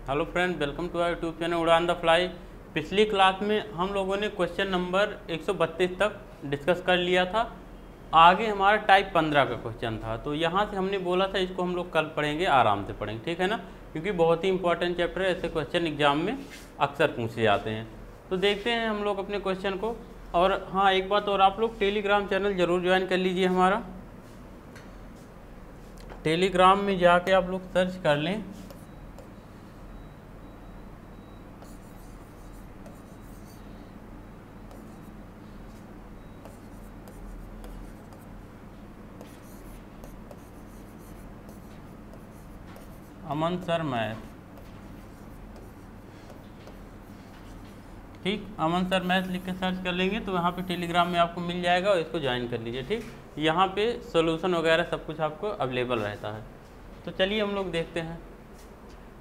Hello friend, welcome to our YouTube channel Udaan the fly. पिछली class में हम लोगों ने क्वेश्चन नंबर 132 तक डिस्कस कर लिया था। आगे हमारा टाइप 15 का क्वेश्चन था, तो यहाँ से हमने बोला था इसको हम लोग कल पढ़ेंगे, आराम से पढ़ेंगे, ठीक है ना, क्योंकि बहुत ही इंपॉर्टेंट चैप्टर है। ऐसे क्वेश्चन एग्जाम में अक्सर पूछे जाते हैं। तो देखते हैं हम लोग अपने क्वेश्चन को। और हाँ, एक बात और, आप लोग टेलीग्राम चैनल ज़रूर ज्वाइन कर लीजिए हमारा। टेलीग्राम में जाके आप लोग सर्च कर लें अमन सर मैथ, ठीक। अमन सर मैथ लिख के सर्च कर लेंगे तो यहाँ पे टेलीग्राम में आपको मिल जाएगा और इसको ज्वाइन कर लीजिए, ठीक। यहाँ पे सॉल्यूशन वगैरह सब कुछ आपको अवेलेबल रहता है। तो चलिए हम लोग देखते हैं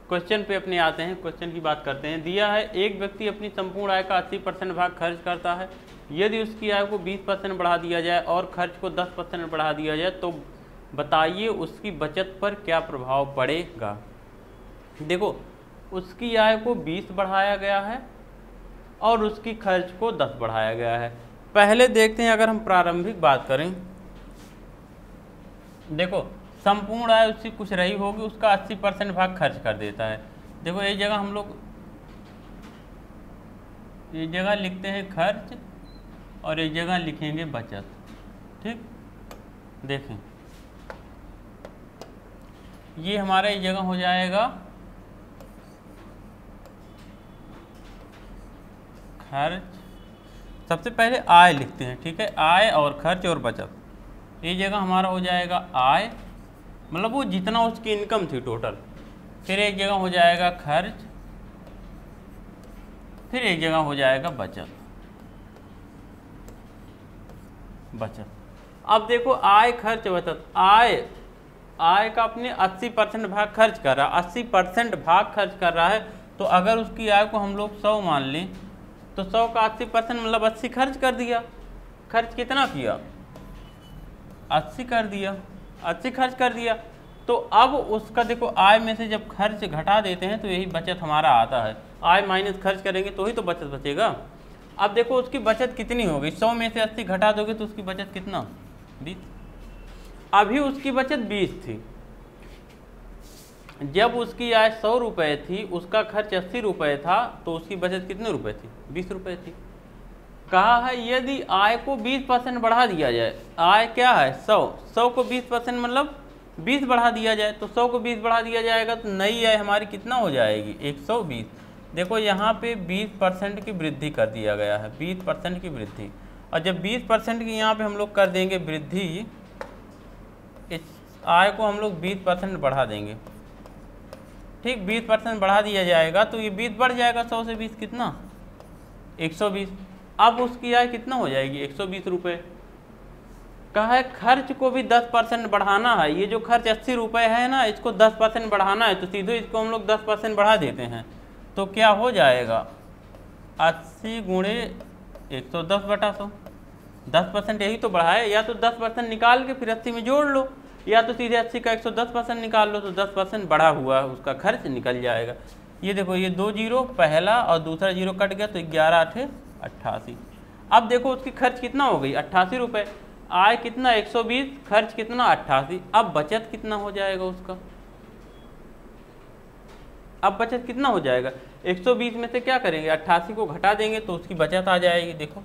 क्वेश्चन पे अपने आते हैं, क्वेश्चन की बात करते हैं। दिया है, एक व्यक्ति अपनी संपूर्ण आय का 80% भाग खर्च करता है। यदि उसकी आय को 20% बढ़ा दिया जाए और खर्च को 10% बढ़ा दिया जाए तो बताइए उसकी बचत पर क्या प्रभाव पड़ेगा। देखो, उसकी आय को 20 बढ़ाया गया है और उसकी खर्च को 10 बढ़ाया गया है। पहले देखते हैं, अगर हम प्रारंभिक बात करें, देखो संपूर्ण आय उसकी कुछ रही होगी, उसका 80% भाग खर्च कर देता है। देखो एक जगह हम लोग एक जगह लिखते हैं खर्च और एक जगह लिखेंगे बचत, ठीक। देखें, ये हमारा एक जगह हो जाएगा खर्च। सबसे पहले आय लिखते हैं, ठीक है, आय और खर्च और बचत। ये जगह हमारा हो जाएगा आय, मतलब वो जितना उसकी इनकम थी टोटल। फिर एक जगह हो जाएगा खर्च, फिर एक जगह हो जाएगा बचत। अब देखो आय, खर्च, बचत। आय का अपने 80% भाग खर्च कर रहा है, 80% भाग खर्च कर रहा है। तो अगर उसकी आय को हम लोग 100 मान लें तो 100 का 80% मतलब 80 खर्च कर दिया। खर्च कितना किया? 80 कर दिया, 80 खर्च कर दिया। तो अब उसका देखो, आय में से जब खर्च घटा देते हैं तो यही बचत हमारा आता है। आय माइनस खर्च करेंगे तो ही तो बचत बचेगा। अब देखो उसकी बचत कितनी हो गई, 100 में से 80 घटा दोगे तो उसकी बचत कितना? 20। अभी उसकी बचत 20 थी। जब उसकी आय 100 रुपये थी, उसका खर्च 80 रुपये था, तो उसकी बचत कितने रुपए थी? 20 रुपये थी। कहा है यदि आय को 20% बढ़ा दिया जाए, आय क्या है 100 को 20% मतलब 20 बढ़ा दिया जाए, तो 100 को 20 बढ़ा दिया जाएगा तो नई आय हमारी कितना हो जाएगी? 120। देखो यहाँ पे 20% की वृद्धि कर दिया गया है, 20% की वृद्धि। और जब 20% की यहाँ पे हम लोग कर देंगे वृद्धि, इस आय को हम लोग 20% बढ़ा देंगे, ठीक। 20% बढ़ा दिया जाएगा तो ये 20 बढ़ जाएगा, 100 से 20 कितना? 120। अब उसकी आय कितना हो जाएगी? 120 रुपये। कहा है खर्च को भी 10% बढ़ाना है। ये जो खर्च 80 रुपये है ना, इसको 10% बढ़ाना है, तो सीधे इसको हम लोग 10% बढ़ा देते हैं। तो क्या हो जाएगा? 80 गुणे 110/100। 10% यही तो बढ़ाए, या तो 10% निकाल के फिर 80 में जोड़ लो, या तो सीधे 80 का 110% निकाल लो, तो 10% बढ़ा हुआ उसका खर्च निकल जाएगा। ये देखो, ये 2 जीरो, पहला और दूसरा जीरो कट गया तो 11 8 88। अब देखो उसकी खर्च कितना हो गई? 88 रुपये। आय कितना? 120, खर्च कितना? 88। अब बचत कितना हो जाएगा उसका? अब बचत कितना हो जाएगा? 120 में से क्या करेंगे? 88 को घटा देंगे तो उसकी बचत आ जाएगी। देखो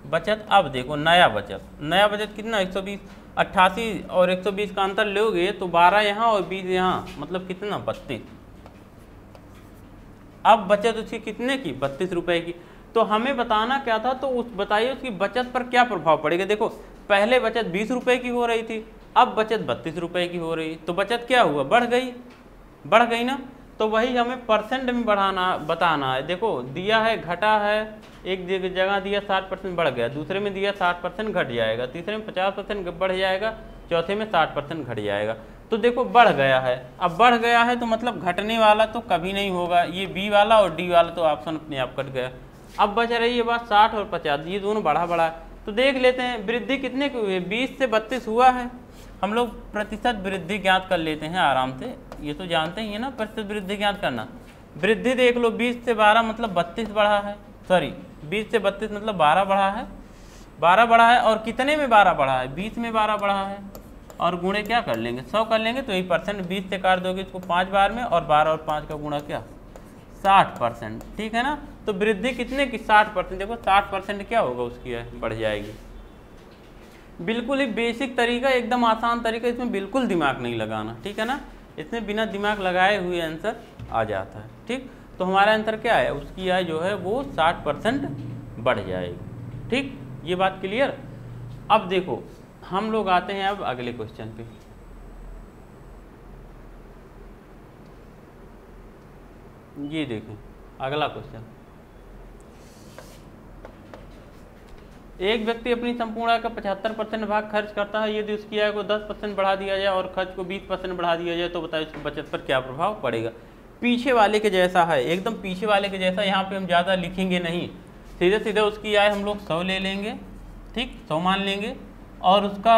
बचत, अब देखो नया बचत कितना? 120। 88 और 120 का अंतर लोगे तो 12 यहाँ और 20 यहाँ, मतलब कितना? 32। अब बचत उसकी कितने की? 32 रुपये की। तो हमें बताना क्या था, तो उस बताइए उसकी बचत पर क्या प्रभाव पड़ेगा। देखो पहले बचत 20 रुपये की हो रही थी, अब बचत 32 रुपये की हो रही, तो बचत क्या हुआ? बढ़ गई ना। तो वही हमें परसेंट में बताना है। देखो दिया है, घटा है, एक जगह दिया 60% बढ़ गया, दूसरे में दिया 60% घट जाएगा, तीसरे में 50% बढ़ जाएगा, चौथे में 60% घट जाएगा। तो देखो बढ़ गया है। अब बढ़ गया है तो मतलब घटने वाला तो कभी नहीं होगा। ये बी वाला और डी वाला तो ऑप्शन अपने आप कट गया। अब बच रही है बात 60 और 50, ये दोनों बढ़ा है। तो देख लेते हैं वृद्धि कितने की हुई है? 20 से 32 हुआ है। हम लोग प्रतिशत वृद्धि ज्ञात कर लेते हैं आराम से, ये तो जानते ही है ना, प्रतिशत वृद्धि ज्ञात करना। वृद्धि देख लो, 20 से 12 मतलब 32 बढ़ा है, सॉरी 20 से 32 मतलब 12 बढ़ा है, 12 बढ़ा है। और कितने में 12 बढ़ा है? 20 में 12 बढ़ा है। और गुणे क्या कर लेंगे? 100 कर लेंगे, तो यही परसेंट 20 से काट दोगे इसको 5 बार में, और 12 और 5 का गुणा क्या? 60%। ठीक है ना। तो वृद्धि कितने की? 60%। देखो 60% क्या होगा उसकी है, बढ़ जाएगी। बिल्कुल ही बेसिक तरीका, एकदम आसान तरीका, इसमें बिल्कुल दिमाग नहीं लगाना। ठीक है ना, इसमें बिना दिमाग लगाए हुए आंसर आ जाता है। ठीक, तो हमारा आंसर क्या है? उसकी आय जो है वो 60% बढ़ जाएगी। ठीक, ये बात क्लियर। अब देखो हम लोग आते हैं अब अगले क्वेश्चन पे। ये देखें अगला क्वेश्चन, एक व्यक्ति अपनी संपूर्ण आय का 75% भाग खर्च करता है। यदि उसकी आय को 10% बढ़ा दिया जाए और खर्च को 20% बढ़ा दिया जाए तो बताइए उसकी बचत पर क्या प्रभाव पड़ेगा। पीछे वाले के जैसा है, एकदम पीछे वाले के जैसा। यहाँ पे हम ज़्यादा लिखेंगे नहीं, सीधे सीधे उसकी आय हम लोग 100 ले लेंगे। ठीक, 100 मान लेंगे, और उसका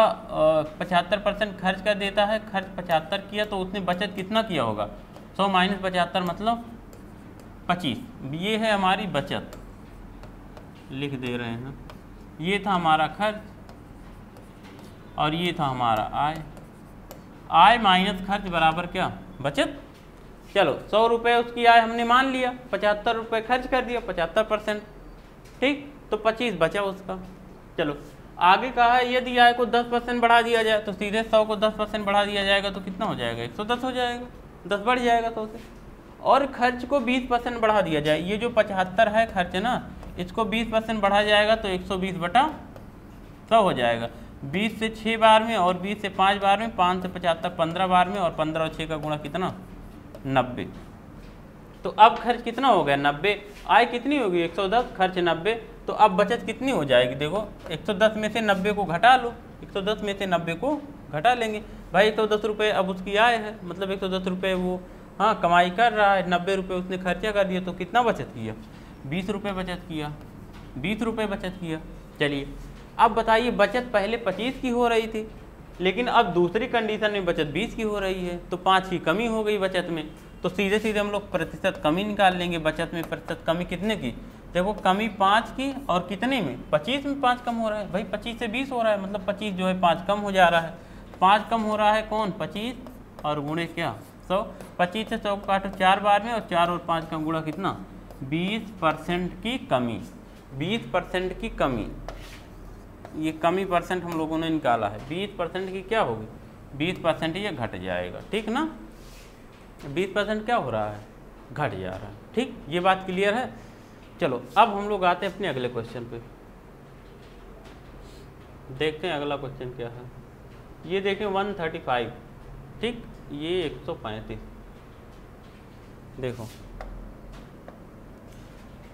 75% खर्च कर देता है। खर्च 75 किया तो उसने बचत कितना किया होगा? 100 माइनस 75 मतलब 25। ये है हमारी बचत, लिख दे रहे हैं। ये था हमारा खर्च और ये था हमारा आय। आय माइनस खर्च बराबर क्या? बचत। चलो 100 रुपये उसकी आय हमने मान लिया, 75 रुपये खर्च कर दिया, 75%। ठीक, तो 25 बचा उसका। चलो आगे कहा है यदि आय को 10% बढ़ा दिया जाए, तो सीधे 100 को 10% बढ़ा दिया जाएगा तो कितना हो जाएगा? 110 हो जाएगा, 10 बढ़ जाएगा 100 से। और खर्च को 20% बढ़ा दिया जाए, ये जो 75 है खर्च ना, इसको 20% बढ़ा जाएगा तो 120 बटा 100 हो जाएगा। 20 से 6 बार में और 20 से 5 बार में, 5 से 75 15 बार में, और 15 और 6 का गुणा कितना? 90। तो अब खर्च कितना हो गया? 90। आय कितनी होगी? 110, खर्च 90। तो अब बचत कितनी हो जाएगी? देखो 110 में से 90 को घटा लो, 110 में से 90 को घटा लेंगे। भाई 110 रुपये अब उसकी आय है, मतलब 110 रुपये वो हाँ कमाई कर रहा है, 90 रुपये उसने खर्चा कर दिया, तो कितना बचत किया? 20 रुपये बचत किया, 20 रुपये बचत किया। चलिए अब बताइए, बचत पहले 25 की हो रही थी, लेकिन अब दूसरी कंडीशन में बचत 20 की हो रही है, तो 5 की कमी हो गई बचत में। तो सीधे सीधे हम लोग प्रतिशत कमी निकाल लेंगे। बचत में प्रतिशत कमी कितने की? देखो कमी 5 की, और कितने में? 25 में 5 कम हो रहा है। भाई 25 से 20 हो रहा है, मतलब 25 जो है 5 कम हो जा रहा है। 5 कम हो रहा है कौन? 25, और गुणे क्या? 100। 25 से 100 को काटो 4 बार में, और 4 और 5 का गुणा कितना? 20% की कमी। 20% की कमी, ये कमी परसेंट हम लोगों ने निकाला है। 20% की क्या होगी? 20% ये घट जाएगा। ठीक ना, 20% क्या हो रहा है? घट जा रहा है। ठीक, ये बात क्लियर है। चलो अब हम लोग आते हैं अपने अगले क्वेश्चन पे, देखते हैं अगला क्वेश्चन क्या है। ये देखें 135। ठीक, ये 135। देखो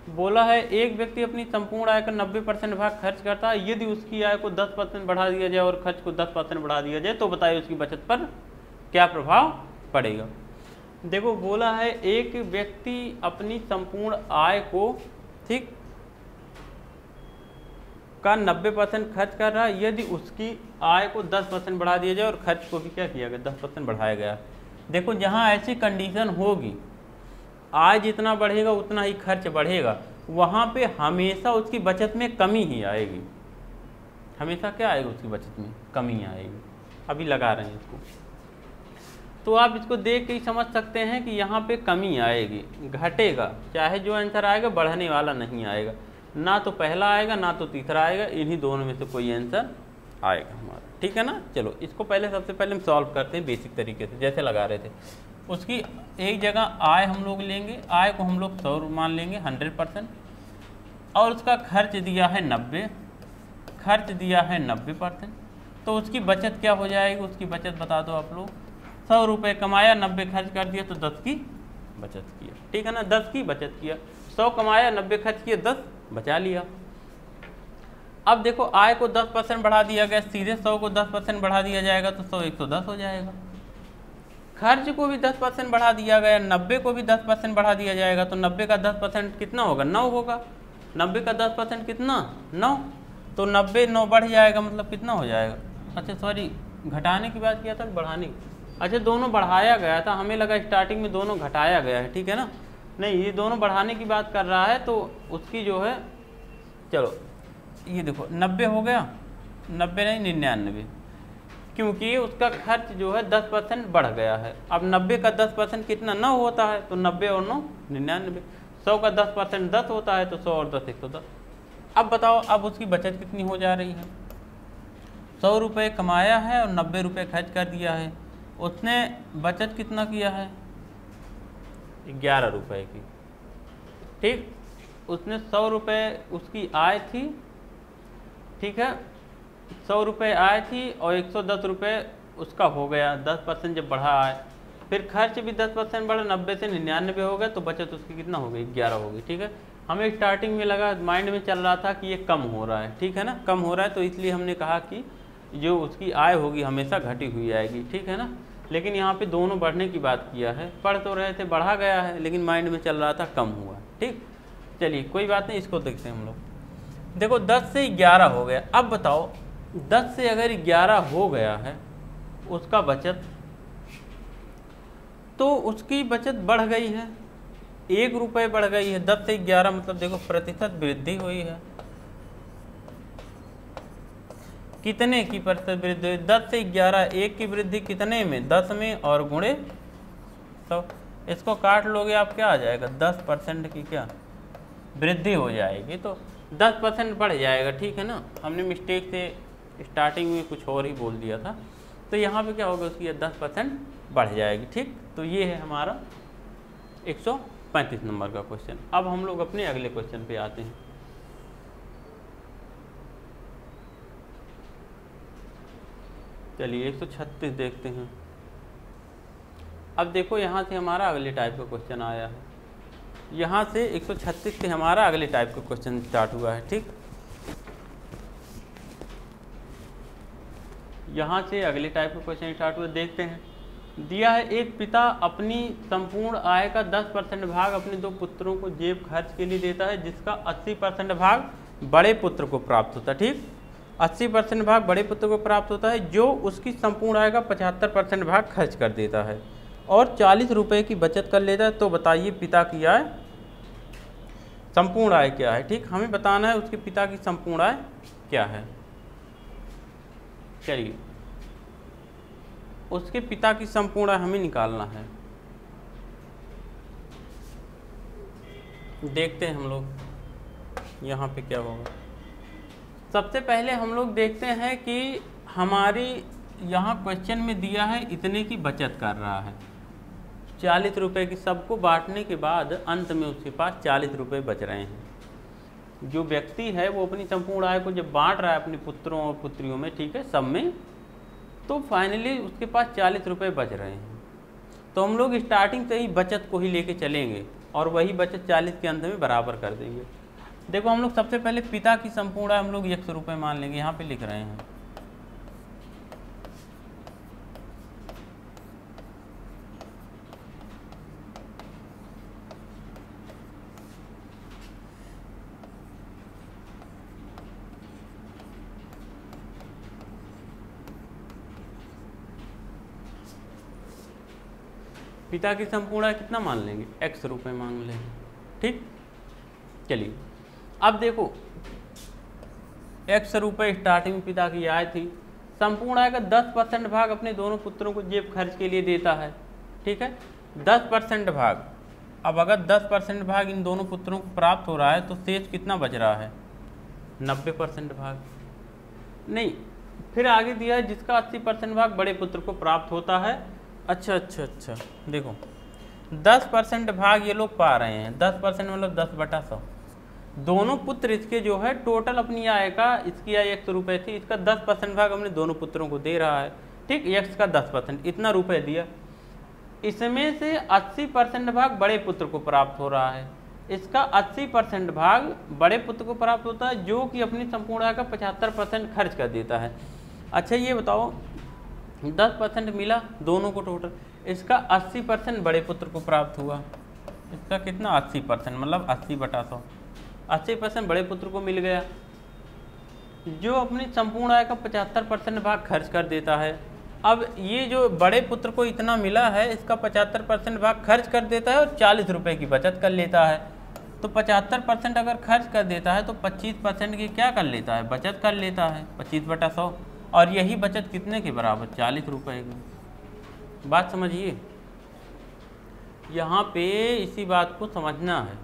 बोला है एक व्यक्ति अपनी संपूर्ण आय का 90% भाग खर्च करता है। यदि उसकी आय को 10% बढ़ा दिया जाए और खर्च को 10% बढ़ा दिया जाए तो बताइए उसकी बचत पर क्या प्रभाव पड़ेगा। देखो बोला है एक व्यक्ति अपनी संपूर्ण आय को ठीक का 90% खर्च कर रहा है। यदि उसकी आय को 10% बढ़ा दिया जाए और खर्च को भी क्या किया गया? 10% बढ़ाया गया। देखो जहाँ ऐसी कंडीशन होगी, आय जितना बढ़ेगा उतना ही खर्च बढ़ेगा, वहाँ पे हमेशा उसकी बचत में कमी ही आएगी। हमेशा क्या आएगा? उसकी बचत में कमी आएगी। अभी लगा रहे हैं इसको, तो आप इसको देख के ही समझ सकते हैं कि यहाँ पे कमी आएगी, घटेगा। चाहे जो आंसर आएगा बढ़ने वाला नहीं आएगा, ना तो पहला आएगा ना तो तीसरा आएगा, इन्हीं दोनों में से कोई आंसर आएगा हमारा। ठीक है ना। चलो इसको पहले सबसे पहले हम सॉल्व करते हैं बेसिक तरीके से, जैसे लगा रहे थे। उसकी एक जगह आय हम लोग लेंगे, आय को हम लोग 100 मान लेंगे 100%, और उसका खर्च दिया है 90, खर्च दिया है 90%, तो उसकी बचत क्या हो जाएगी? उसकी बचत बता दो आप लोग। 100 रुपये कमाया, 90 खर्च कर दिया, तो 10 की बचत किया। ठीक है ना, 10 की बचत किया। 100 कमाया, 90 खर्च किया, 10 बचा लिया। अब देखो आय को 10% बढ़ा दिया गया, सीधे 100 को 10% बढ़ा दिया जाएगा तो 100 110 हो जाएगा। खर्च को भी 10% बढ़ा दिया गया, 90 को भी 10% बढ़ा दिया जाएगा, तो 90 का 10% कितना होगा? 9 होगा। 90 का 10% कितना? 9। तो 90 9 बढ़ जाएगा, मतलब कितना हो जाएगा? अच्छा सॉरी, घटाने की बात किया था, बढ़ाने की। अच्छा दोनों बढ़ाया गया था, हमें लगा स्टार्टिंग में दोनों घटाया गया है। ठीक है ना, नहीं, ये दोनों बढ़ाने की बात कर रहा है, तो उसकी जो है, चलो ये देखो 90 हो गया, 90 नहीं 99, क्योंकि उसका खर्च जो है 10% बढ़ गया है। अब 90 का 10% कितना 9 होता है, तो 90 और 9 99। 100 का 10% 10 होता है, तो 100 और 10 110। अब बताओ, अब उसकी बचत कितनी हो जा रही है। 100 रुपये कमाया है और 90 रुपये खर्च कर दिया है, उसने बचत कितना किया है 11 रुपये की। ठीक, उसने 100 रुपये उसकी आय थी, ठीक है, 100 रुपये आय थी और 110 रुपये उसका हो गया, 10% जब बढ़ा आय, फिर खर्च भी 10% बढ़ा, 90 से 99 हो गया, तो बचत उसकी कितना हो गई 11 हो गई। ठीक है, हमें स्टार्टिंग में लगा, माइंड में चल रहा था कि ये कम हो रहा है, ठीक है ना, कम हो रहा है, तो इसलिए हमने कहा कि जो उसकी आय होगी हमेशा घटी हुई आएगी, ठीक है ना। लेकिन यहाँ पे दोनों बढ़ने की बात किया है, पढ़ तो रहे थे बढ़ा गया है, लेकिन माइंड में चल रहा था कम हुआ। ठीक, चलिए कोई बात नहीं, इसको देखते हैं हम लोग। देखो 10 से 11 हो गया। अब बताओ 10 से अगर 11 हो गया है उसका बचत, तो उसकी बचत बढ़ गई है, 1 रुपये बढ़ गई है। 10 से 11 मतलब देखो प्रतिशत वृद्धि हुई है। कितने की प्रतिशत वृद्धि हुई? 10 से 11, 1 की वृद्धि कितने में 10 में और गुणे 100। इसको काट लोगे आप, क्या आ जाएगा 10% की क्या वृद्धि हो जाएगी, तो 10% बढ़ जाएगा। ठीक है ना, हमने मिस्टेक से स्टार्टिंग में कुछ और ही बोल दिया था, तो यहाँ पे क्या होगा उसकी 10% बढ़ जाएगी। ठीक, तो ये है हमारा 135 नंबर का क्वेश्चन। अब हम लोग अपने अगले क्वेश्चन पे आते हैं। चलिए 136 देखते हैं। अब देखो यहाँ से हमारा अगले टाइप का क्वेश्चन आया है, यहाँ से 136 से हमारा अगले टाइप का क्वेश्चन स्टार्ट हुआ है। ठीक, यहाँ से अगले टाइप का क्वेश्चन स्टार्ट हुआ, देखते हैं। दिया है, एक पिता अपनी संपूर्ण आय का 10% भाग अपने 2 पुत्रों को जेब खर्च के लिए देता है, जिसका 80% भाग बड़े पुत्र को प्राप्त होता है। ठीक, 80% भाग बड़े पुत्र को प्राप्त होता है, जो उसकी संपूर्ण आय का 75% भाग खर्च कर देता है और 40 रुपये की बचत कर लेता है। तो बताइए पिता की आय, संपूर्ण आय क्या है। ठीक, हमें बताना है उसके पिता की संपूर्ण आय क्या है। चलिए, उसके पिता की संपूर्ण आय हमें निकालना है। देखते हैं हम लोग यहाँ पे क्या होगा। सबसे पहले हम लोग देखते हैं कि हमारी यहाँ क्वेश्चन में दिया है इतने की बचत कर रहा है, 40 रुपये की, सबको बांटने के बाद अंत में उसके पास 40 रुपये बच रहे हैं। जो व्यक्ति है वो अपनी संपूर्ण आय को जब बांट रहा है अपने पुत्रों और पुत्रियों में, ठीक है, सब में, तो फाइनली उसके पास 40 रुपये बच रहे हैं। तो हम लोग स्टार्टिंग से ही बचत को ही लेके चलेंगे और वही बचत 40 के अंत में बराबर कर देंगे। देखो हम लोग सबसे पहले पिता की संपूर्ण आय हम लोग 100 रुपये मान लेंगे, यहाँ पे लिख रहे हैं। पिता की संपूर्ण आय कितना मान लेंगे, 100 रुपये मान लेंगे। ठीक, चलिए अब देखो 100 रुपये स्टार्टिंग में पिता की आय थी, संपूर्ण आय का 10% भाग अपने दोनों पुत्रों को जेब खर्च के लिए देता है। ठीक है, 10% भाग। अब अगर 10% भाग इन दोनों पुत्रों को प्राप्त हो रहा है, तो शेष कितना बच रहा है 90% भाग। नहीं, फिर आगे दिया है जिसका 80% भाग बड़े पुत्र को प्राप्त होता है। अच्छा, देखो 10% भाग ये लोग पा रहे हैं, 10% मतलब 10/100। दोनों पुत्र इसके जो है टोटल अपनी आय का, इसकी आय 100 रुपये थी, इसका 10% भाग अपने दोनों पुत्रों को दे रहा है। ठीक, x का 10%, इतना रुपये दिया। इसमें से 80% भाग बड़े पुत्र को प्राप्त हो रहा है, इसका 80% भाग बड़े पुत्र को प्राप्त होता है, जो कि अपनी संपूर्ण आय का 75% खर्च कर देता है। अच्छा ये बताओ, 10% मिला दोनों को टोटल, इसका 80% बड़े पुत्र को प्राप्त हुआ, इसका कितना 80% मतलब 80/100, 80% बड़े पुत्र को मिल गया, जो अपनी संपूर्ण आय का 75% भाग खर्च कर देता है। अब ये जो बड़े पुत्र को इतना मिला है, इसका 75% भाग खर्च कर देता है और 40 रुपये की बचत कर लेता है। तो 75% अगर खर्च कर देता है तो 25% की क्या कर लेता है, बचत कर लेता है, 25/100। और यही बचत कितने के बराबर, 40 रुपये की। बात समझिए, यहाँ पे इसी बात को समझना है,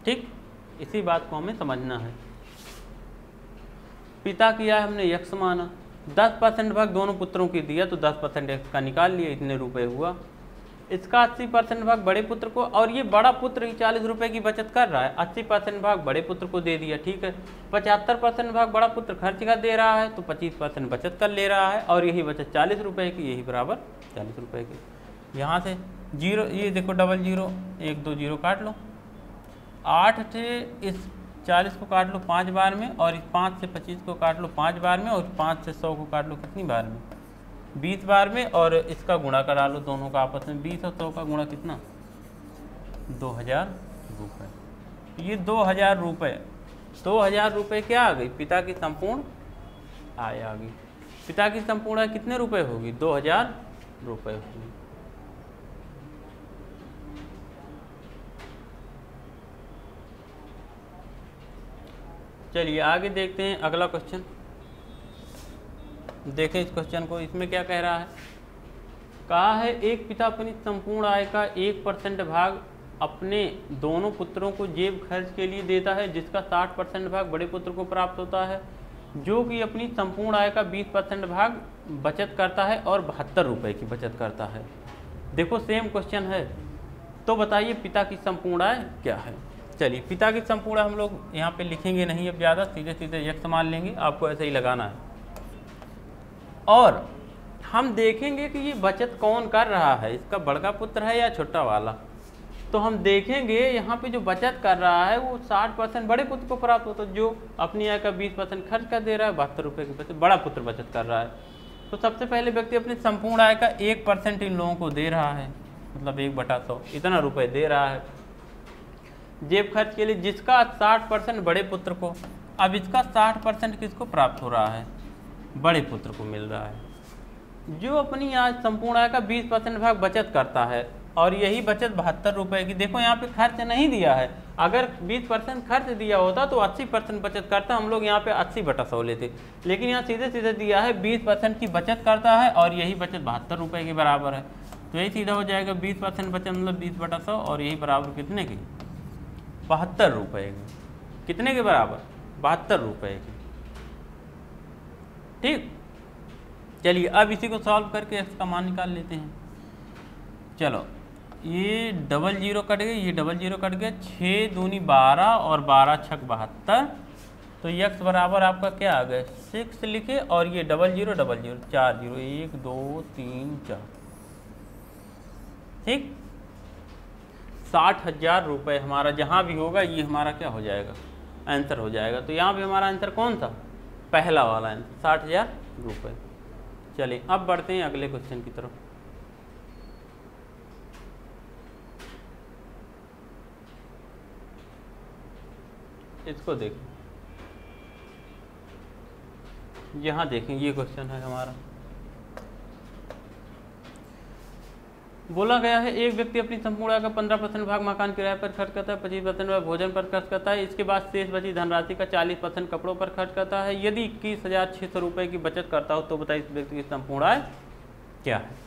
ठीक, इसी बात को हमें समझना है। पिता किया है हमने यक्स माना, 10% भाग दोनों पुत्रों की दिया तो 10% एक्स का निकाल लिया, इतने रुपए हुआ। इसका 80% भाग बड़े पुत्र को, और ये बड़ा पुत्र ही 40 रुपये की बचत कर रहा है, 80% भाग बड़े पुत्र को दे दिया, ठीक है। 75% भाग बड़ा पुत्र खर्च का दे रहा है तो 25% बचत कर ले रहा है, और यही बचत 40 रुपये की, यही बराबर 40 रुपये की। यहाँ से जीरो, ये देखो डबल जीरो, 1 2 जीरो काट लो, 8 थे, इस 40 को काट लो 5 बार में, और इस 5 से 25 को काट लो 5 बार में, और 5 से 100 को काट लो कितनी बार में, 20 बार में, और इसका गुणा करा लो दोनों का आपस में, 20 और 100 का गुणा कितना, 2000 रुपये। ये 2000 रुपये, 2000 रुपये क्या आ गई, पिता की संपूर्ण आय आ गई। पिता की संपूर्ण आय कितने रुपए होगी, 2000 रुपये होगी। चलिए आगे देखते हैं अगला क्वेश्चन। देखें इस क्वेश्चन को, इसमें क्या कह रहा है। कहा है एक पिता अपनी संपूर्ण आय का 1% भाग अपने दोनों पुत्रों को जेब खर्च के लिए देता है, जिसका 60% भाग बड़े पुत्र को प्राप्त होता है, जो कि अपनी संपूर्ण आय का 20% भाग बचत करता है और 72 रुपये की बचत करता है। देखो सेम क्वेश्चन है, तो बताइए पिता की संपूर्ण आय क्या है। चलिए पिता की संपूर्ण हम लोग यहाँ पे लिखेंगे नहीं अब ज़्यादा, सीधे सीधे यक्स मान लेंगे, आपको ऐसे ही लगाना है। और हम देखेंगे कि ये बचत कौन कर रहा है, इसका बड़का पुत्र है या छोटा वाला। तो हम देखेंगे यहाँ पे जो बचत कर रहा है वो 60% बड़े पुत्र को प्राप्त होता है, जो अपनी आय का 20% खर्च कर दे रहा है, 72 रुपये की बचत बड़ा पुत्र बचत कर रहा है। तो सबसे पहले व्यक्ति अपनी संपूर्ण आय का 1% इन लोगों को दे रहा है, मतलब 1/100 इतना रुपये दे रहा है जेब खर्च के लिए, जिसका 60% बड़े पुत्र को। अब इसका 60% किसको प्राप्त हो रहा है, बड़े पुत्र को मिल रहा है, जो अपनी आज संपूर्ण आय का 20% भाग बचत करता है, और यही बचत 72 रुपये की। देखो यहाँ पे खर्च नहीं दिया है, अगर 20% खर्च दिया होता तो 80% बचत करता, हम लोग यहाँ पे 80/100 लेते, लेकिन यहाँ सीधे सीधे दिया है 20% की बचत करता है, और यही बचत 72 रुपये के बराबर है। तो यही सीधा हो जाएगा 20% बचत मतलब 20/100, और यही बराबर कितने की, 72 रुपये की। कितने के बराबर, 72 रुपये की, ठीक। चलिए अब इसी को सॉल्व करके एक्स का मान निकाल लेते हैं। चलो ये डबल जीरो कट गए, ये डबल जीरो कट गए, 6 दूनी 12 और 12 छक 72, तो एक्स बराबर आपका क्या आ गया 6 लिखे, और ये डबल जीरो 4 जीरो 1 2 3 4, ठीक। 60,000 रुपये हमारा जहाँ भी होगा ये हमारा क्या हो जाएगा, आंसर हो जाएगा। तो यहाँ पे हमारा आंसर कौन सा, पहला वाला आंसर 60,000 रुपये। चलिए अब बढ़ते हैं अगले क्वेश्चन की तरफ। इसको देखें, यहाँ देखें ये क्वेश्चन है हमारा। बोला गया है एक व्यक्ति अपनी संपूर्ण आय का 15% भाग मकान किराए पर खर्च करता है, 25% भाग भोजन पर खर्च करता है, इसके बाद शेष बची धनराशि का 40% कपड़ों पर खर्च करता है। यदि 21,600 रुपये की बचत करता हो तो बताइए इस व्यक्ति की संपूर्ण आय क्या है।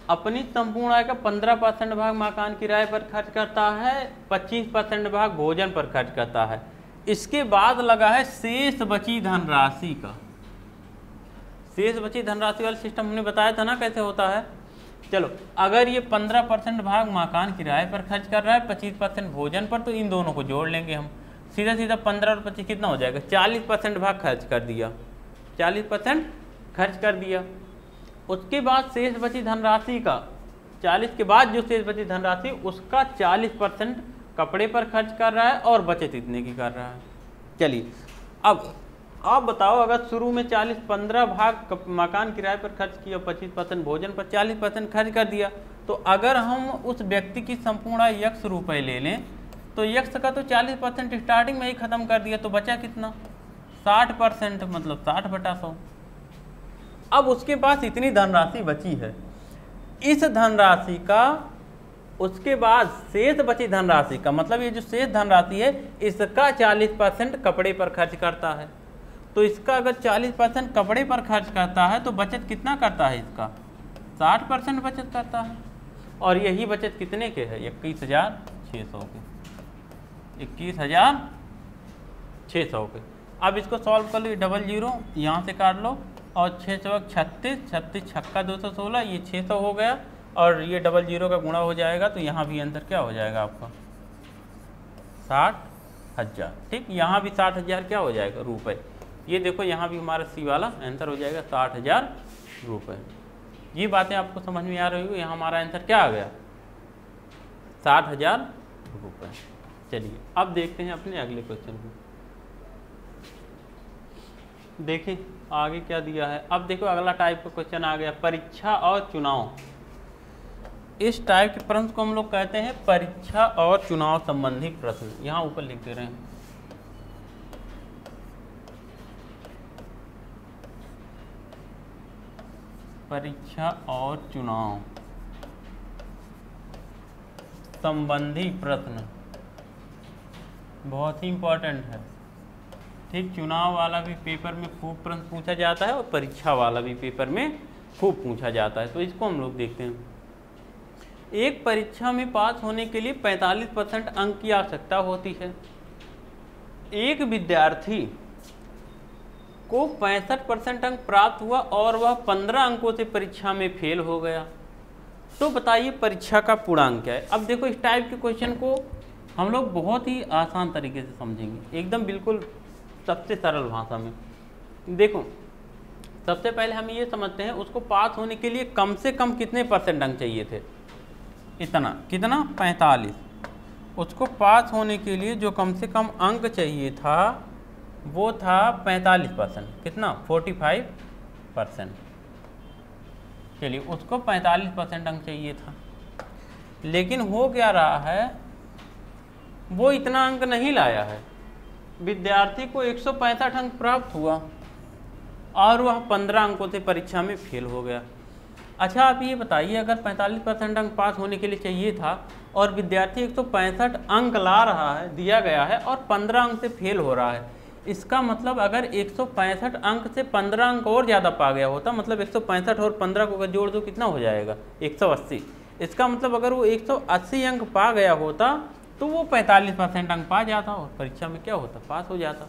अपनी संपूर्ण आय का 15% भाग मकान किराए पर खर्च करता है, 25% भाग भोजन पर खर्च करता है, इसके बाद लगा है शेष बची धनराशि का। शेष बची धनराशि वाला सिस्टम हमने बताया था ना कैसे होता है। चलो अगर ये 15% भाग मकान किराए पर खर्च कर रहा है, 25% भोजन पर, तो इन दोनों को जोड़ लेंगे हम, सीधा सीधा 15 और 25 कितना हो जाएगा, 40% भाग खर्च कर दिया, 40% खर्च कर दिया। उसके बाद शेष बची धनराशि का 40 के बाद जो शेष बची धनराशि उसका 40% कपड़े पर खर्च कर रहा है, और बचत इतने की कर रहा है। चलिए अब आप बताओ, अगर शुरू में 15 भाग मकान किराए पर खर्च किया, 25% भोजन पर, 40% खर्च कर दिया, तो अगर हम उस व्यक्ति की संपूर्ण आय x रुपये ले लें तो x का तो 40% स्टार्टिंग में ही खत्म कर दिया, तो बचा कितना 60%, मतलब 60/100। अब उसके पास इतनी धनराशि बची है, इस धनराशि का उसके बाद शेष बची धनराशि का मतलब ये जो शेष धनराशि है इसका 40% कपड़े पर खर्च करता है। तो इसका अगर 40% कपड़े पर खर्च करता है तो बचत कितना करता है, इसका 60% बचत करता है। और यही बचत कितने के है, 21,600 के, 21,600 के। अब इसको सॉल्व कर लो, डबल जीरो यहाँ से काट लो और 6 चौक 36, 36 छक्का 216, ये 600 हो गया और ये डबल जीरो का गुणा हो जाएगा तो यहाँ भी आंसर क्या हो जाएगा आपका 60,000। ठीक, यहाँ भी 60,000 क्या हो जाएगा रुपए। ये देखो यहाँ भी हमारा सी वाला आंसर हो जाएगा 60,000 रुपये। ये बातें आपको समझ में आ रही हो, यहाँ हमारा आंसर क्या आ गया 60,000 रुपये। चलिए अब देखते हैं अपने अगले क्वेश्चन को। देखिए आगे क्या दिया है। अब देखो अगला टाइप का क्वेश्चन आ गया, परीक्षा और चुनाव। इस टाइप के प्रश्न को हम लोग कहते हैं परीक्षा और चुनाव संबंधी प्रश्न। यहाँ ऊपर लिख दे रहे हैं, परीक्षा और चुनाव संबंधी प्रश्न बहुत ही इंपॉर्टेंट है। ठीक, चुनाव वाला भी पेपर में खूब प्रश्न पूछा जाता है और परीक्षा वाला भी पेपर में खूब पूछा जाता है। तो इसको हम लोग देखते हैं। एक परीक्षा में पास होने के लिए 45% अंक की आवश्यकता होती है। एक विद्यार्थी को 65% अंक प्राप्त हुआ और वह 15 अंकों से परीक्षा में फेल हो गया, तो बताइए परीक्षा का पूर्णांक क्या है। अब देखो इस टाइप के क्वेश्चन को हम लोग बहुत ही आसान तरीके से समझेंगे, एकदम बिल्कुल सबसे सरल भाषा में। देखो सबसे पहले हम ये समझते हैं उसको पास होने के लिए कम से कम कितने परसेंट अंक चाहिए थे, इतना, कितना 45। उसको पास होने के लिए जो कम से कम अंक चाहिए था वो था 45%, कितना 45%। चलिए उसको 45% अंक चाहिए था, लेकिन हो क्या रहा है वो इतना अंक नहीं लाया है। विद्यार्थी को 165 अंक प्राप्त हुआ और वह 15 अंकों से परीक्षा में फेल हो गया। अच्छा आप ये बताइए, अगर 45% अंक पास होने के लिए चाहिए था और विद्यार्थी 165 अंक ला रहा है, दिया गया है, और 15 अंक से फेल हो रहा है, इसका मतलब अगर 165 अंक से 15 अंक और ज़्यादा पा गया होता, मतलब 165 और 15 को अगर जोड़ दो कितना हो जाएगा 180। इसका मतलब अगर वो 180 अंक पा गया होता तो वो 45% अंक पा जाता और परीक्षा में क्या होता, पास हो जाता।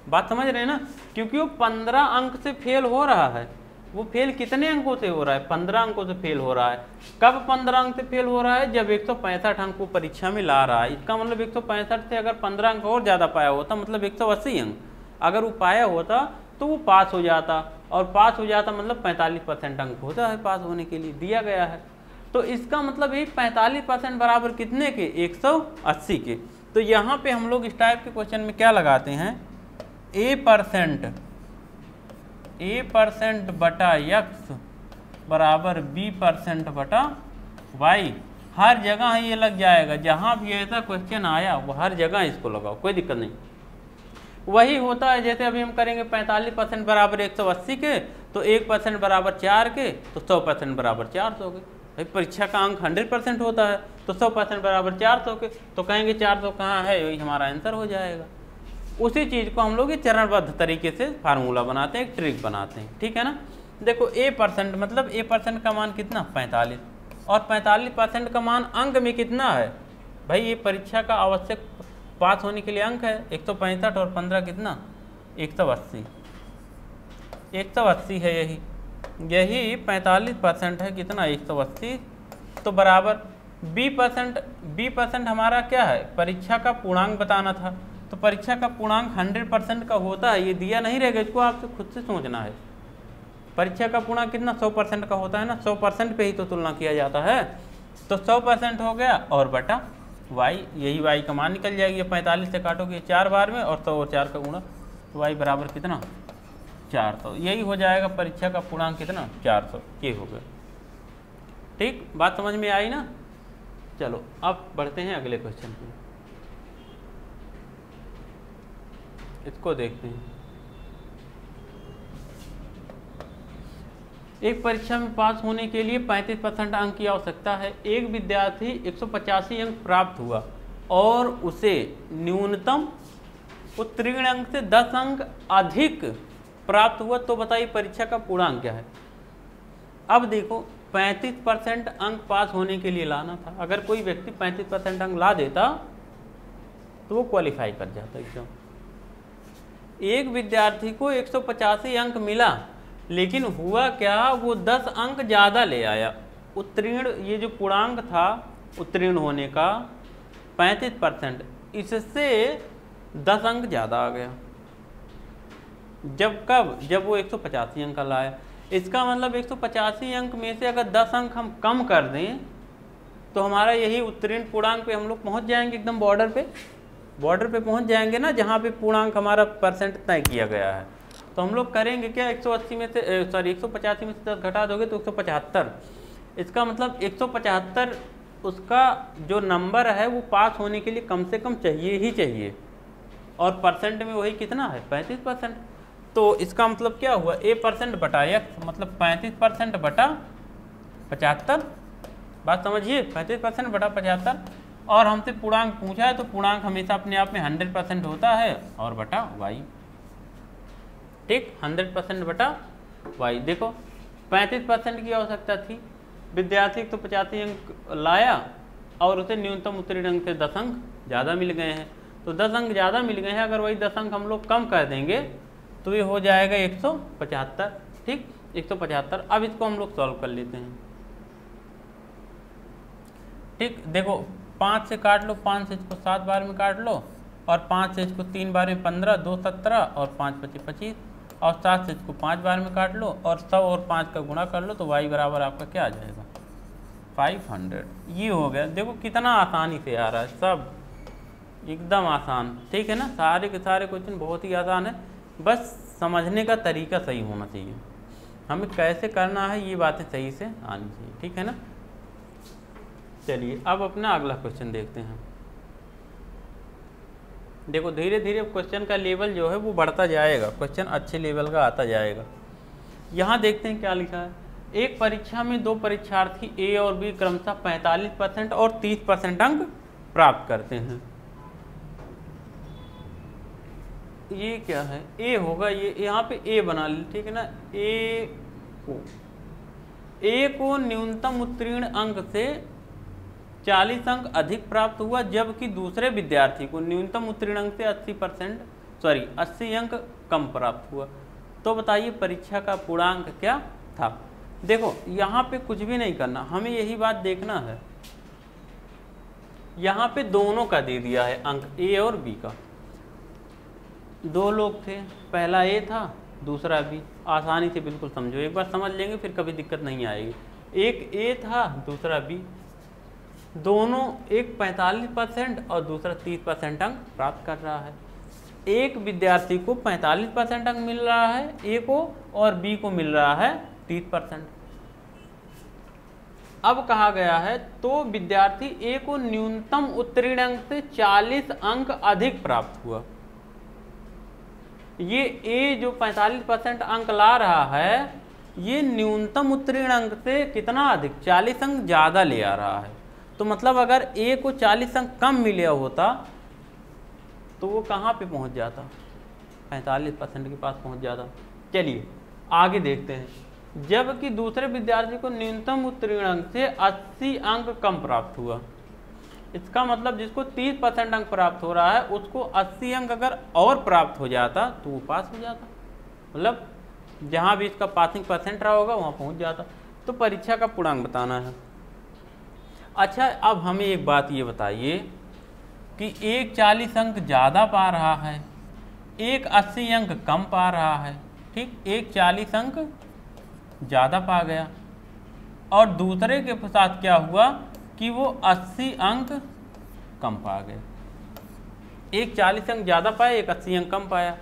बात समझ रहे हैं ना, क्योंकि वो 15 अंक से फेल हो रहा है। वो फेल कितने अंकों से हो रहा है, 15 अंकों से फेल हो रहा है। कब 15 अंक से फेल हो रहा है, जब 165 अंक को परीक्षा में ला रहा है। इसका मतलब 165 से अगर 15 अंक और ज़्यादा पाया होता, मतलब 180 अंक अगर वो पाया होता तो वो पास हो जाता, और पास हो जाता मतलब 45% अंक होता है पास होने के लिए, दिया गया है। तो इसका मतलब ये 45% बराबर कितने के, 180 के। तो यहाँ पे हम लोग इस टाइप के क्वेश्चन में क्या लगाते हैं, A% बटा x बराबर B% बटा y। हर जगह ये लग जाएगा, जहाँ भी ऐसा क्वेश्चन आया वो हर जगह इसको लगाओ, कोई दिक्कत नहीं। वही होता है जैसे अभी हम करेंगे 45% बराबर 180 के, तो 1% बराबर 4 के, तो 100% बराबर 400 के। भाई परीक्षा का अंक 100% होता है, तो 100% बराबर 400 के, तो कहेंगे 400 कहाँ है, वही हमारा आंसर हो जाएगा। उसी चीज़ को हम लोग ये चरणबद्ध तरीके से फार्मूला बनाते हैं, एक ट्रिक बनाते हैं, ठीक है ना। देखो A% मतलब A% का मान कितना 45, और 45% का मान अंक में कितना है भाई, ये परीक्षा का आवश्यक पास होने के लिए अंक है 165 और 15 कितना 180, 180 है, यही 45% है, कितना 180। तो बराबर B% हमारा क्या है, परीक्षा का पूर्णांक बताना था। तो परीक्षा का पूर्णांक 100% का होता है, ये दिया नहीं रहेगा, इसको आपसे खुद से सोचना है। परीक्षा का पूर्णांक कितना 100% का होता है ना, 100% पे ही तो तुलना किया जाता है। तो 100% हो गया और बटा y, यही y का मान निकल जाएगी। 45 से काटोगे 4 बार में और 100 और 4 का गुणा, तो y बराबर कितना 400। यही हो जाएगा परीक्षा का पूर्णांक कितना 400, ये हो गया। ठीक, बात समझ में आई ना। चलो अब बढ़ते हैं अगले क्वेश्चन पे, इसको देखते हैं। एक परीक्षा में पास होने के लिए 35% अंक की आवश्यकता है। एक विद्यार्थी 185 अंक प्राप्त हुआ और उसे न्यूनतम उत्तीर्ण अंक से 10 अंक अधिक प्राप्त हुआ, तो बताइए परीक्षा का पूर्णांक क्या है। अब देखो 35% अंक पास होने के लिए लाना था। अगर कोई व्यक्ति 35% अंक ला देता तो वो क्वालिफाई कर जाता एग्जाम। एक विद्यार्थी को 185 अंक मिला, लेकिन हुआ क्या, वो 10 अंक ज़्यादा ले आया। उत्तीर्ण, ये जो पूर्णांक था उत्तीर्ण होने का 35%, इससे 10 अंक ज़्यादा आ गया। जब कब, जब वो 185 अंक लाया। इसका मतलब 185 अंक में से अगर 10 अंक हम कम कर दें तो हमारा यही उत्तीर्ण पूर्णांक पे हम लोग पहुँच जाएंगे, एकदम बॉर्डर पे पहुँच जाएंगे ना, जहाँ पे पूर्णांक हमारा परसेंट तय किया गया है। तो हम लोग करेंगे क्या, 185 में से 10 घटा दोगे तो 175। इसका मतलब 175 उसका जो नंबर है वो पास होने के लिए कम से कम चाहिए ही चाहिए, और परसेंट में वही कितना है 35%। तो इसका मतलब क्या हुआ, a% बटा x, मतलब 35% बटा 75। बात समझिए, 35% बटा 75। और हमसे पूर्णांक पूछा है तो पूर्णांक हमेशा अपने आप में 100% होता है और बटा y। ठीक, 100% बटा y। देखो 35% की आवश्यकता थी, विद्यार्थी तो 85 अंक लाया और उसे न्यूनतम उत्तीर्ण अंक से 10 अंक ज़्यादा मिल गए हैं। तो 10 अंक ज़्यादा मिल गए हैं, अगर वही 10 अंक हम लोग कम कर देंगे तो ये हो जाएगा 175। ठीक, 175। अब इसको हम लोग सॉल्व कर लेते हैं। ठीक, देखो 5 से काट लो, 5 से इसको 7 बार में काट लो, और 5 से इसको 3 बार में 15, 2 17 और 5 25 25, और 7 से इसको 5 बार में काट लो और 100 और 5 का गुणा कर लो, तो y बराबर आपका क्या आ जाएगा 500। ये हो गया। देखो कितना आसानी से आ रहा है, सब एकदम आसान। ठीक है ना, सारे के सारे क्वेश्चन बहुत ही आसान है, बस समझने का तरीका सही होना चाहिए, हमें कैसे करना है ये बातें सही से आनी चाहिए। ठीक है ना, चलिए अब अपना अगला क्वेश्चन देखते हैं। देखो धीरे धीरे क्वेश्चन का लेवल जो है वो बढ़ता जाएगा, क्वेश्चन अच्छे लेवल का आता जाएगा। यहाँ देखते हैं क्या लिखा है। एक परीक्षा में 2 परीक्षार्थी ए और बी क्रमशः 45% और 30% अंक प्राप्त करते हैं। ये क्या है, ए होगा, ये यहाँ पे ए बना ले। ठीक है ना, ए को न्यूनतम उत्तीर्ण अंक से 40 अंक अधिक प्राप्त हुआ, जबकि दूसरे विद्यार्थी को न्यूनतम उत्तीर्ण अंक से 80 अंक कम प्राप्त हुआ। तो बताइए परीक्षा का पूर्णांक क्या था। देखो यहाँ पे कुछ भी नहीं करना, हमें यही बात देखना है। यहाँ पे दोनों का दे दिया है अंक, ए और बी का। 2 लोग थे, पहला ए था दूसरा बी, आसानी से बिल्कुल समझो, एक बार समझ लेंगे फिर कभी दिक्कत नहीं आएगी। एक ए था दूसरा बी, दोनों एक 45% और दूसरा 30% अंक प्राप्त कर रहा है। एक विद्यार्थी को 45% अंक मिल रहा है ए को, और बी को मिल रहा है 30%। अब कहा गया है तो विद्यार्थी ए को न्यूनतम उत्तीर्ण अंक से 40 अंक अधिक प्राप्त हुआ। ये ए जो 45% अंक ला रहा है, ये न्यूनतम उत्तीर्ण अंक से कितना अधिक, 40 अंक ज़्यादा ले आ रहा है। तो मतलब अगर ए को 40 अंक कम मिला होता तो वो कहाँ पे पहुँच जाता, 45% के पास पहुँच जाता। चलिए आगे देखते हैं। जबकि दूसरे विद्यार्थी को न्यूनतम उत्तीर्ण अंक से 80 अंक कम प्राप्त हुआ। इसका मतलब जिसको 30% अंक प्राप्त हो रहा है उसको 80 अंक अगर और प्राप्त हो जाता तो वो पास हो जाता, मतलब जहाँ भी इसका पासिंग परसेंट रहा होगा वहाँ पहुँच जाता। तो परीक्षा का पूर्णांक बताना है। अच्छा अब हमें एक बात ये बताइए कि एक 40 अंक ज़्यादा पा रहा है, एक 80 अंक कम पा रहा है। ठीक, एक 40 अंक ज़्यादा पा गया और दूसरे के साथ क्या हुआ कि वो 80 अंक कम पा गए। एक 40 अंक ज़्यादा पाया, एक 80 अंक कम पाया।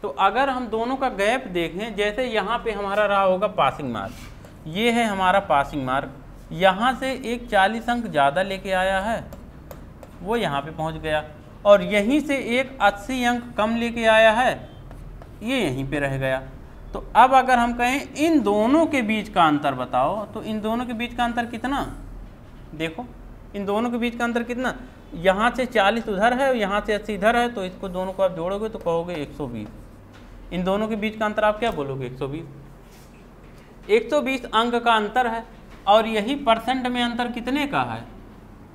तो अगर हम दोनों का गैप देखें, जैसे यहाँ पे हमारा रहा होगा पासिंग मार्क, ये है हमारा पासिंग मार्क, यहाँ से एक 40 अंक ज़्यादा लेके आया है वो यहाँ पे पहुँच गया, और यहीं से एक 80 अंक कम लेके आया है ये यहीं पे रह गया। तो अब अगर हम कहें इन दोनों के बीच का अंतर बताओ, तो इन दोनों के बीच का अंतर कितना, देखो इन दोनों के बीच का अंतर कितना, यहाँ से 40 उधर है, यहाँ से 80 इधर है, तो इसको दोनों को आप जोड़ोगे तो कहोगे 120। इन दोनों के बीच का अंतर आप क्या बोलोगे, 120। 120 अंक का अंतर है, और यही परसेंट में अंतर कितने का है,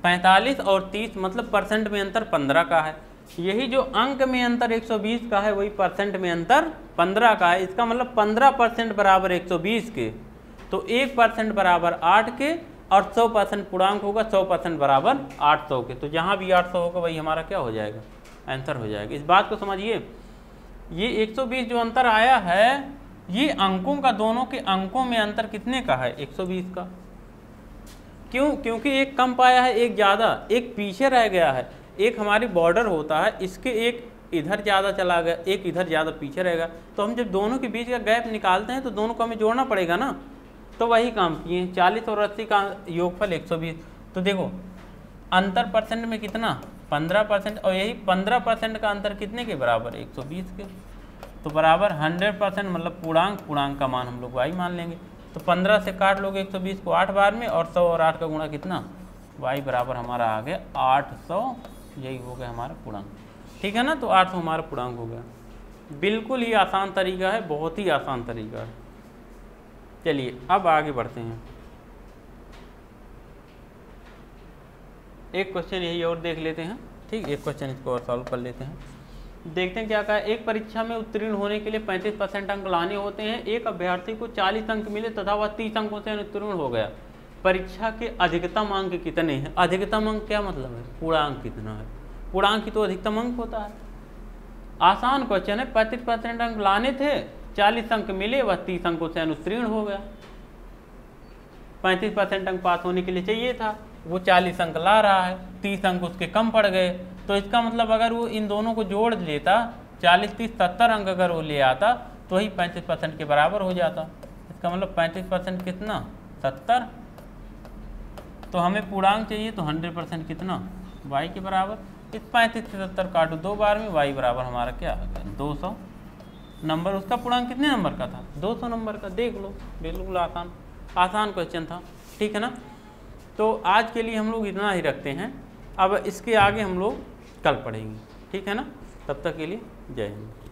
45 और 30, मतलब परसेंट में अंतर 15 का है। यही जो अंक में अंतर 120 का है, वही परसेंट में अंतर 15 का है। इसका मतलब 15% बराबर 120 के, तो 1% बराबर 8 के, और 100% पूर्णांक होगा, 100% बराबर 800 के। तो जहाँ भी 800 होगा वही हमारा क्या हो जाएगा, आंसर हो जाएगा। इस बात को समझिए, ये 120 जो अंतर आया है, ये अंकों का, दोनों के अंकों में अंतर कितने का है, 120 का। क्यों, क्योंकि एक कम पाया है, एक ज़्यादा, एक पीछे रह गया है। एक हमारी बॉर्डर होता है, इसके एक इधर ज़्यादा चला गया, एक इधर ज़्यादा पीछे रहेगा, तो हम जब दोनों के बीच का गैप निकालते हैं तो दोनों को हमें जोड़ना पड़ेगा ना, तो वही काम किए। 40 और 80 का योगफल 120। तो देखो अंतर परसेंट में कितना, 15%, और यही 15% का अंतर कितने के बराबर, 120 के। तो बराबर 100%, मतलब पूर्णांक का मान हम लोग y मान लेंगे। तो 15 से काट लोगे 120 को 8 बार में, और 100 और 8 का गुणा कितना, y बराबर हमारा आ गया 800। यही हो गया हमारा पूर्णांक, ठीक है ना। तो 800 हमारा पूर्णांक हो गया। बिल्कुल ही आसान तरीका है, बहुत ही आसान तरीका है। चलिए अब आगे बढ़ते हैं। एक क्वेश्चन यही और देख लेते हैं, ठीक, एक क्वेश्चन इसको और सॉल्व कर लेते हैं। देखते हैं क्या कहा। एक परीक्षा में उत्तीर्ण होने के लिए 35% अंक लाने होते हैं। एक अभ्यर्थी को 40 अंक मिले तथा वह 30 अंकों से उत्तीर्ण हो गया। परीक्षा के अधिकतम अंक कितने हैं। अधिकतम अंक क्या मतलब है, पूर्णांक कितना है। पूर्णांक ही तो अधिकतम अंक होता है। आसान क्वेश्चन है। 35% अंक लाने थे, 40 अंक मिले, वह 30 अंकों से अनुत्तीर्ण हो गया। 35% अंक पास होने के लिए चाहिए था, वो 40 अंक ला रहा है, 30 अंक उसके कम पड़ गए। तो इसका मतलब अगर वो इन दोनों को जोड़ लेता, 40, 30, 70 अंक अगर वो ले आता, तो वही 35% के बराबर हो जाता। इसका मतलब 35% कितना, 70। तो हमें पूर्णांक चाहिए, तो 100% कितना, y के बराबर। इस 35 से 70 काटो 2 बार में, y बराबर हमारा क्या आ गया, 200 नंबर। उसका पूर्णांक कितने नंबर का था, 200 नंबर का। देख लो, बिल्कुल आसान क्वेश्चन था, ठीक है ना। तो आज के लिए हम लोग इतना ही रखते हैं। अब इसके आगे हम लोग कल पढ़ेंगे, ठीक है ना। तब तक के लिए जय हिंद।